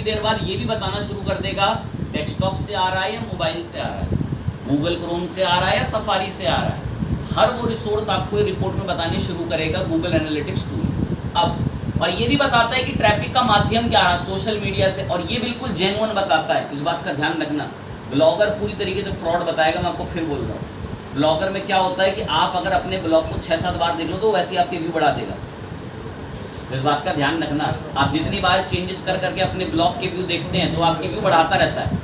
देर बाद ये भी बताना शुरू कर देगा डेस्कटॉप से आ रहा है या मोबाइल से आ रहा है, गूगल क्रोम से आ रहा है या सफारी से आ रहा है। हर वो रिसोर्स आपको ये रिपोर्ट में बताने शुरू करेगा गूगल एनालिटिक्स टूल। अब और ये भी बताता है कि ट्रैफिक का माध्यम क्या रहा, सोशल मीडिया से, और ये बिल्कुल जेन्युइन बताता है, इस बात का ध्यान रखना। ब्लॉगर पूरी तरीके से फ्रॉड बताएगा, मैं आपको फिर बोल रहा हूँ। ब्लॉगर में क्या होता है कि आप अगर अपने ब्लॉग को 6-7 बार देख लो तो वैसे ही आपके व्यू बढ़ा देगा, इस बात का ध्यान रखना। आप जितनी बार चेंजेस कर करके अपने ब्लॉग के व्यू देखते हैं तो आपके व्यू बढ़ाता रहता है,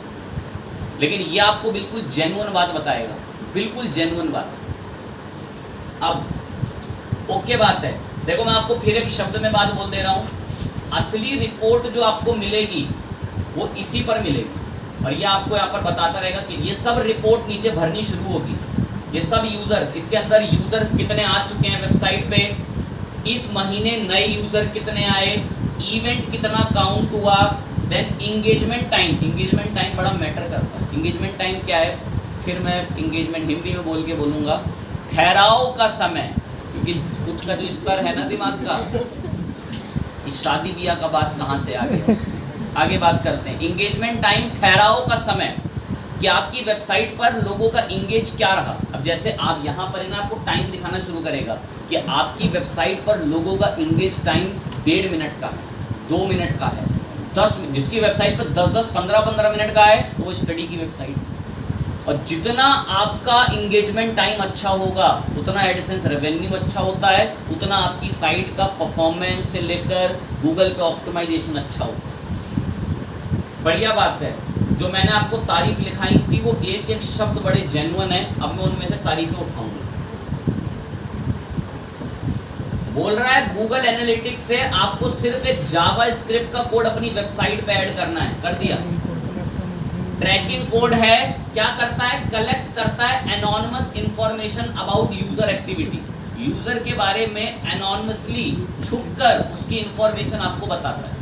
लेकिन ये आपको बिल्कुल जेन्युइन बात बताएगा, बिल्कुल जेन्युइन बात। अब ओके बात है, देखो मैं आपको फिर एक शब्द में बात बोल दे रहा हूँ, असली रिपोर्ट जो आपको मिलेगी वो इसी पर मिलेगी, और ये आपको यहाँ पर बताता रहेगा कि ये सब रिपोर्ट नीचे भरनी शुरू होगी। ये सब यूजर्स, इसके अंदर यूजर्स कितने आ चुके हैं वेबसाइट पे, इस महीने नए यूजर कितने आए, इवेंट कितना काउंट हुआ, देन इंगेजमेंट टाइम बड़ा मैटर करता है। इंगेजमेंट टाइम क्या है, फिर मैं इंगेजमेंट हिंदी में बोल के बोलूँगा, ठहराव का समय, क्योंकि कुछ का जो स्तर है ना दिमाग का, इस शादी ब्याह का बात कहाँ से आ गया, आगे बात करते हैं। इंगेजमेंट टाइम, ठहराव का समय, कि आपकी वेबसाइट पर लोगों का इंगेज क्या रहा। अब जैसे आप यहाँ पर है ना, आपको टाइम दिखाना शुरू करेगा कि आपकी वेबसाइट पर लोगों का इंगेज टाइम 1.5 मिनट का है, 2 मिनट का है, 10, जिसकी वेबसाइट पर 10-10, 15-15 मिनट का है तो वो स्टडी की वेबसाइट से। और जितना आपका इंगेजमेंट टाइम अच्छा होगा उतना एडसेंस रेवेन्यू अच्छा होता है, उतना आपकी साइट का परफॉर्मेंस से लेकर गूगल पे ऑप्टिमाइजेशन अच्छा होता है। बढ़िया बात है। जो मैंने आपको तारीफ लिखाई थी वो एक एक शब्द बड़े जेन्युइन है, अब मैं उनमें से तारीफें उठाऊंगा। बोल रहा है गूगल एनालिटिक्स से आपको सिर्फ एक जावा स्क्रिप्ट का कोड अपनी वेबसाइट पे ऐड करना है, कर दिया। ट्रैकिंग कोड है, क्या करता है, कलेक्ट करता है anonymous information about user activity, user के बारे में एनोनिमसली छुपकर उसकी इंफॉर्मेशन आपको बताता है।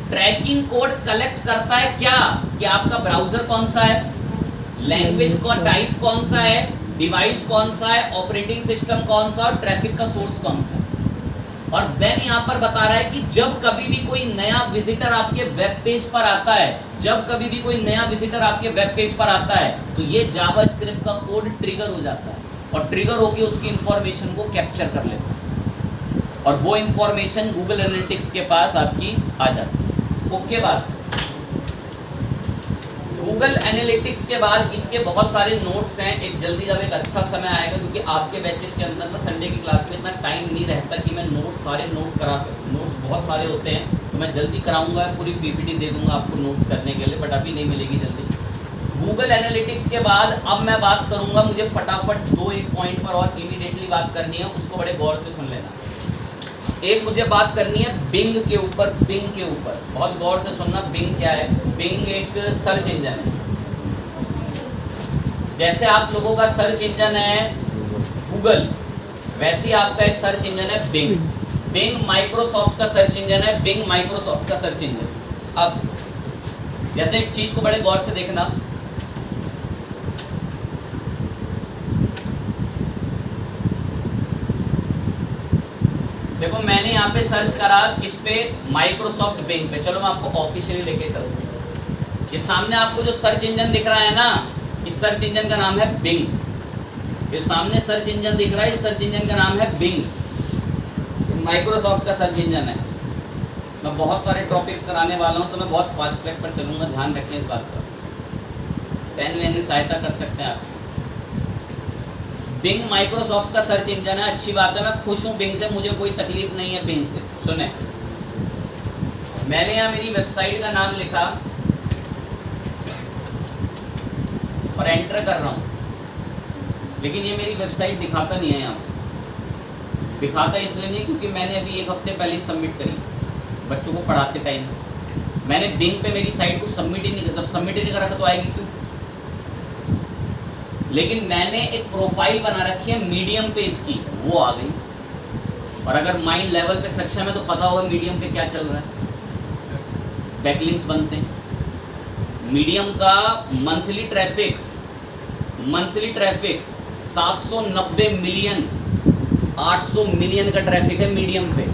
ट्रैकिंग कोड कलेक्ट करता है क्या, कि आपका ब्राउजर कौन सा है, लैंग्वेज का टाइप कौन सा है, डिवाइस कौन सा है, ऑपरेटिंग सिस्टम कौन सा, और ट्रैफिक का सोर्स कौन सा है। और देन यहाँ पर बता रहा है कि जब कभी भी कोई नया विजिटर आपके वेब पेज पर आता है, जब कभी भी कोई नया विजिटर आपके वेब पेज पर आता है तो ये जावा स्क्रिप्ट का कोड ट्रिगर हो जाता है, और ट्रिगर होकर उसकी इंफॉर्मेशन को कैप्चर कर लेता है, और वो इंफॉर्मेशन गूगल एनालिटिक्स के पास आपकी आ जाती है। ओके बात। गूगल एनालिटिक्स के बाद इसके बहुत सारे नोट्स हैं, एक जल्दी जब एक अच्छा समय आएगा, क्योंकि आपके बैचेस के अंदर ना संडे की क्लास में इतना टाइम नहीं रहता कि मैं सारे नोट करा सकूँ, नोट्स बहुत सारे होते हैं, तो मैं जल्दी कराऊंगा, पूरी पीपीटी दे दूंगा आपको नोट्स करने के लिए, बट अभी नहीं मिलेगी जल्दी। गूगल एनालिटिक्स के बाद अब मैं बात करूंगा, मुझे फटाफट 2-1 पॉइंट पर और इमीडिएटली बात करनी है, उसको बड़े गौर से सुन लेना। एक मुझे बात करनी है बिंग के ऊपर, बिंग के ऊपर बहुत गौर से सुनना। बिंग क्या है, बिंग एक सर्च इंजन है। जैसे आप लोगों का सर्च इंजन है गूगल, वैसे ही आपका एक सर्च इंजन है बिंग। बिंग माइक्रोसॉफ्ट का सर्च इंजन है, बिंग माइक्रोसॉफ्ट का सर्च इंजन। अब जैसे एक चीज को बड़े गौर से देखना, देखो मैंने यहाँ पे सर्च करा किस पे, माइक्रोसॉफ्ट बिंग पे। चलो मैं आपको ऑफिशियली लेके चलता हूँ। ये सामने आपको जो सर्च इंजन दिख रहा है ना, इस सर्च इंजन का नाम है बिंग। ये सामने सर्च इंजन दिख रहा है, इस सर्च इंजन का नाम है बिंग, माइक्रोसॉफ्ट का सर्च इंजन है। मैं बहुत सारे टॉपिक्स कराने वाला हूँ तो मैं बहुत फास्ट ट्रैक पर चलूँगा, ध्यान रखें इस बात का, पेन लेने की सहायता कर सकते हैं आप। बिंग माइक्रोसॉफ्ट का सर्च इंजन है, अच्छी बात है, मैं खुश हूँ बिंग से, मुझे कोई तकलीफ नहीं है बिंग से। सुने, मैंने यहाँ मेरी वेबसाइट का नाम लिखा और एंटर कर रहा हूँ, लेकिन ये मेरी वेबसाइट दिखाता नहीं है। यहाँ पे दिखाता इसलिए नहीं क्योंकि मैंने अभी 1 हफ्ते पहले सबमिट करी, बच्चों को पढ़ाते टाइम मैंने बिंग पे मेरी साइट को सबमिट ही नहीं करा। सबमिट ही नहीं करा तो आएगी क्यों? लेकिन मैंने एक प्रोफाइल बना रखी है मीडियम पे इसकी, वो आ गई। और अगर माइंड लेवल पे सक्षम है तो पता होगा मीडियम पे क्या चल रहा है, बैकलिंक्स बनते हैं। मीडियम का मंथली ट्रैफिक 790 मिलियन 800 मिलियन का ट्रैफिक है मीडियम पे।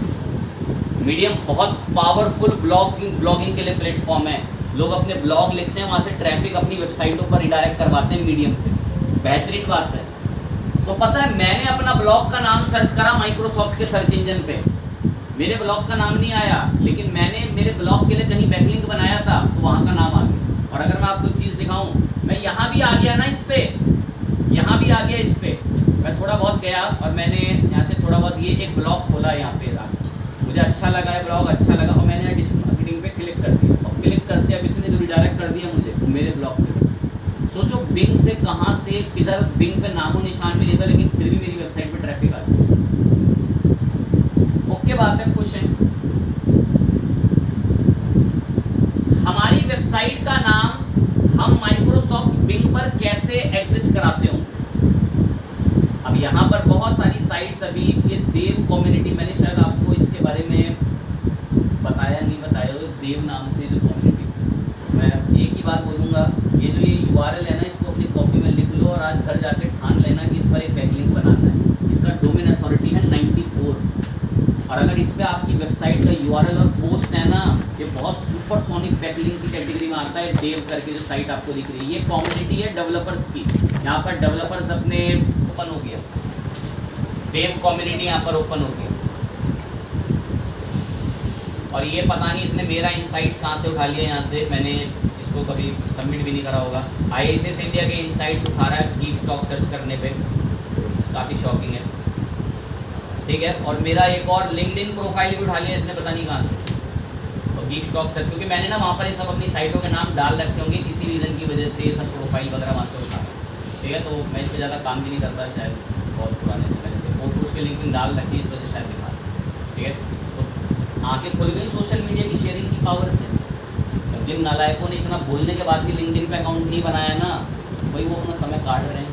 मीडियम बहुत पावरफुल ब्लॉगिंग के लिए प्लेटफॉर्म है। लोग अपने ब्लॉग लिखते हैं, वहाँ से ट्रैफिक अपनी वेबसाइटों पर रिडायरेक्ट करवाते हैं मीडियम पे। बेहतरीन बात है। तो पता है मैंने अपना ब्लॉग का नाम सर्च करा माइक्रोसॉफ्ट के सर्च इंजन पे, मेरे ब्लॉग का नाम नहीं आया, लेकिन मैंने मेरे ब्लॉग के लिए कहीं बैकलिंक बनाया था तो वहाँ का नाम आ गया। और अगर मैं आपको एक चीज़ दिखाऊँ, मैं यहाँ भी आ गया ना इस पर, यहाँ भी आ गया इस पर। मैं थोड़ा बहुत गया और मैंने यहाँ से थोड़ा बहुत ये एक ब्लॉग खोला यहाँ पे, मुझे अच्छा लगा है ब्लॉग, अच्छा लगा, और मैंने एडिशनल मार्केटिंग पे क्लिक कर दिया। और क्लिक करते अब इसने जो रिडायरेक्ट कर दिया मुझे मेरे ब्लॉग पे। सोचो बिंग से कहाँ से किधर, बिंग पे नामो निशान भी नहीं था, लेकिन फिर भी मेरी वेबसाइट पे ट्रैफिक आ गया। ओके बात है, खुश हैं। हमारी वेबसाइट का नाम हम माइक्रोसॉफ्ट बिंग पर कैसे एग्जिस्ट कराते हो। अब यहाँ पर बहुत सारी साइट्स, अभी ये देव कम्युनिटी, मैंने शायद आपको इसके बारे में बताया नहीं बताया, देव नाम से जो कम्युनिटी, मैं एक ही बात बोलूँगा, ये जो ये URL है ना, इसको अपनी कॉपी में लिख लो और आज घर जाके ठान लेना कि इस पर एक बैकलिंक बनाना है। इसका डोमेन अथॉरिटी है 94, और अगर इस पर आपकी वेबसाइट का URL और पोस्ट है ना, ये बहुत सुपरसोनिक बैकलिंक की कैटेगरी में आता है। देव करके जो साइट आपको दिख रही है, ये कम्युनिटी है डेवलपर्स की। यहाँ पर डेवलपर्स अपने ओपन हो गया, देव कम्युनिटी यहाँ पर ओपन हो गया। और ये पता नहीं इसने मेरा इनसाइट्स कहाँ से उठा लिया, यहाँ से मैंने इसको कभी सबमिट भी नहीं करा होगा। IASS इंडिया के इनसाइट्स उठा रहा है गीक स्टॉक सर्च करने पे, काफ़ी शॉकिंग है, ठीक है। और मेरा एक और लिंक्डइन प्रोफाइल भी उठा लिया इसने, पता नहीं कहाँ से, और गीक स्टॉक सर्च, क्योंकि मैंने ना वहाँ पर ये सब अपनी साइटों के नाम डाल रखे होंगे, किसी रीज़न की वजह से ये सब प्रोफाइल वगैरह वहाँ से उठा, ठीक है। तो मैं इस पर ज़्यादा काम भी नहीं करता, शायद बहुत पुराने समय से पोस्ट के लिंक डाल रखे, इस वजह से शायद दिखा, ठीक है। आंखें खुल गई सोशल मीडिया की शेयरिंग की पावर से। जिन नालायकों ने इतना बोलने के बाद भी लिंक्डइन पे अकाउंट नहीं बनाया ना, वही वो अपना समय काट रहे हैं।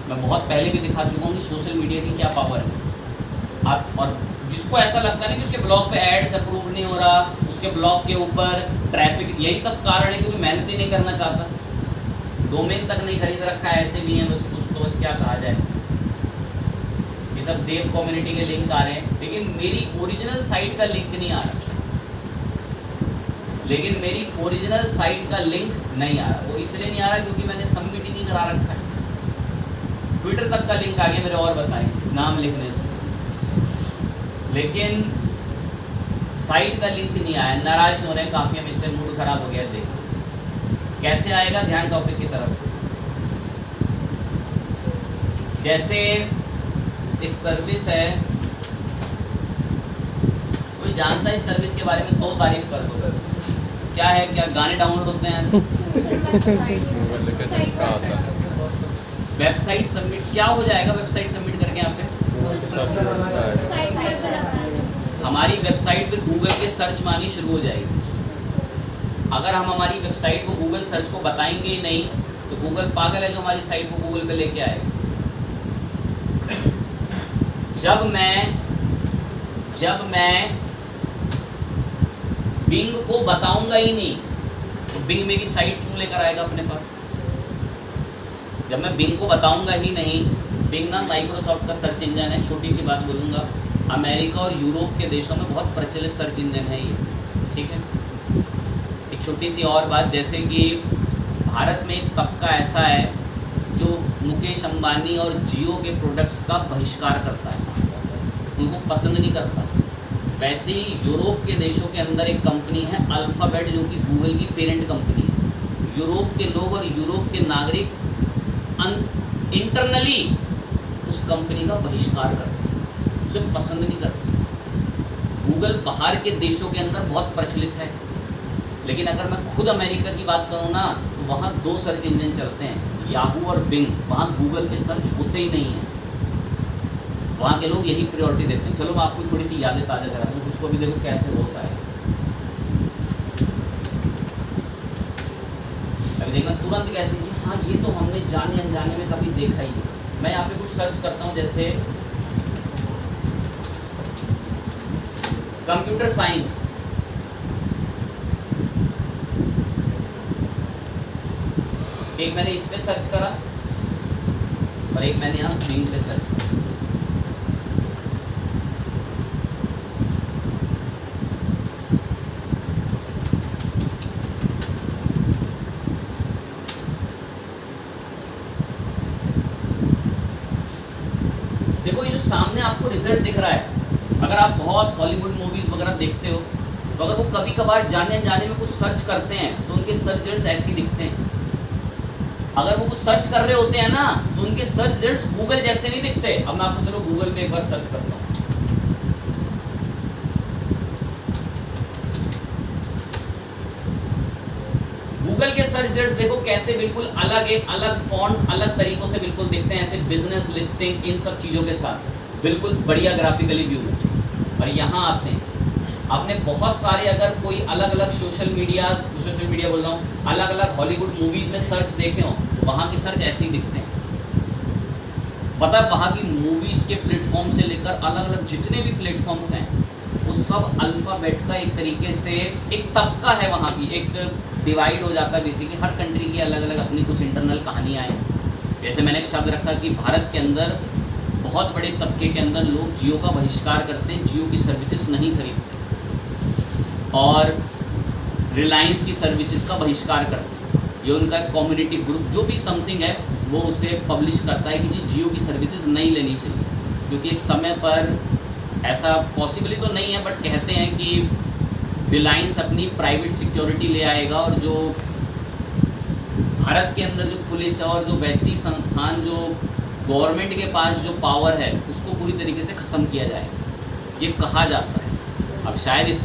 मैं बहुत पहले भी दिखा चुका हूँ कि सोशल मीडिया की क्या पावर है। आप और जिसको ऐसा लगता नहीं कि उसके ब्लॉग पे एड्स अप्रूव नहीं हो रहा, उसके ब्लॉग के ऊपर ट्रैफिक, यही सब कारण है क्योंकि मेहनत ही नहीं करना चाहता, डोमेन तक नहीं खरीद रखा है। ऐसे भी हैं बस, कुछ तो बस क्या कहा जाए। ये सब देव कम्युनिटी के लिंक आ रहे हैं, लेकिन मेरी ओरिजिनल साइट का लिंक नहीं आ रहा, लेकिन मेरी ओरिजिनल साइट का लिंक नहीं आ रहा। वो इसलिए नहीं आ रहा क्योंकि मैंने सबमिट ही नहीं करा रखा है। ट्विटर तक का लिंक आ गया मेरे, और बताएं, नाम लिखने से, लेकिन साइट का लिंक नहीं आया। नाराज हो रहे हैं काफ़ी, हम इससे मूड खराब हो गया। देख कैसे आएगा, ध्यान टॉपिक की तरफ। जैसे एक सर्विस है, कोई जानता है इस सर्विस के बारे में, 2 तारीफ कर दो। क्या है, क्या गाने डाउनलोड होते हैं ऐसे? वेबसाइट सबमिट, क्या हो जाएगा वेबसाइट सबमिट करके यहाँ पे? हमारी वेबसाइट फिर गूगल के सर्च में आनी शुरू हो जाएगी। अगर हम हमारी वेबसाइट को गूगल सर्च को बताएंगे ही नहीं, तो गूगल पागल है जो हमारी साइट को गूगल पे लेके आएगा। जब मैं बिंग को बताऊंगा ही नहीं, तो बिंग मेरी साइट क्यों लेकर आएगा अपने पास? जब मैं बिंग को बताऊंगा ही नहीं, बिंग ना माइक्रोसॉफ्ट का सर्च इंजन है। छोटी सी बात बोलूँगा, अमेरिका और यूरोप के देशों में बहुत प्रचलित सर्च इंजन है ये, ठीक है। एक छोटी सी और बात, जैसे कि भारत में एक तबका ऐसा है जो मुकेश अंबानी और जियो के प्रोडक्ट्स का बहिष्कार करता है, उनको पसंद नहीं करता। वैसे ही यूरोप के देशों के अंदर एक कंपनी है अल्फ़ाबेट, जो कि गूगल की पेरेंट कंपनी है। यूरोप के लोग और यूरोप के नागरिक इंटरनली उस कंपनी का बहिष्कार करते हैं, उसे पसंद नहीं करते। गूगल बाहर के देशों के अंदर बहुत प्रचलित है, लेकिन अगर मैं खुद अमेरिका की बात करूँ ना, तो वहाँ 2 सर्च इंजन चलते हैं, याहू और बिंग। वहाँ गूगल पे सर्च होते ही नहीं है, वहाँ के लोग यही प्रायोरिटी देते हैं। चलो मैं आपको थोड़ी सी यादें ताज़ा करा दूँ, कुछ को भी देखो कैसे होश आए। अभी देखना तुरंत कैसे जी, हाँ ये तो हमने जाने अनजाने में कभी देखा ही है। मैं यहाँ पे कुछ सर्च करता हूँ, जैसे कंप्यूटर साइंस, एक मैंने इस पे सर्च करा और एक मैंने यहाँ बिंग पे सर्च करा। आपको रिजल्ट दिख रहा है। अगर आप बहुत हॉलीवुड मूवीज़ वगैरह देखते हो तो अगर वो कभी कभार जाने अनजाने में कुछ सर्च करते हैं तो उनके सर्च रिजल्ट ऐसे ही दिखते हैं। अगर वो कुछ सर्च कर रहे होते हैं ना तो उनके सर्च रिजल्ट गूगल जैसे नहीं दिखते। अब मैं आपको चलो गूगल पे एक बार सर्च करता हूँ। गूगल के सर्च रिजल्ट देखो कैसे बिल्कुल अलग, एक अलग फॉन्ट्स अलग तरीकों से बिल्कुल दिखते हैं, ऐसे बिजनेस लिस्टिंग इन सब चीज़ों के साथ बिल्कुल बढ़िया ग्राफिकली व्यू में। और यहाँ आते हैं आपने बहुत सारे, अगर कोई अलग अलग सोशल मीडिया बोल रहा हूँ, अलग अलग हॉलीवुड मूवीज़ में सर्च देखे हो वहाँ के सर्च ऐसे ही दिखते हैं। पता है वहाँ की मूवीज़ के प्लेटफॉर्म से लेकर अलग अलग जितने भी प्लेटफॉर्म्स हैं वो सब अल्फ़ाबेट का एक तरीके से एक तबका है वहाँ की, एक डिवाइड हो जाता है बेसिकली। हर कंट्री की अलग अलग अपनी कुछ इंटरनल कहानियाँ हैं। जैसे मैंने एक शब्द रखा कि भारत के अंदर बहुत बड़े तबके के अंदर लोग जियो का बहिष्कार करते हैं, जियो की सर्विसेज नहीं खरीदते और रिलायंस की सर्विसेज का बहिष्कार करते हैं। ये उनका कम्युनिटी ग्रुप जो भी समथिंग है वो उसे पब्लिश करता है कि जी जियो की सर्विसेज नहीं लेनी चाहिए, क्योंकि एक समय पर ऐसा पॉसिबली तो नहीं है बट कहते हैं कि रिलायंस अपनी प्राइवेट सिक्योरिटी ले आएगा और जो भारत के अंदर जो पुलिस है और जो वैसी संस्थान जो गवर्नमेंट के पास जो पावर है उसको पूरी तरीके से ख़त्म किया जाएगा, ये कहा जाता है। अब शायद इसके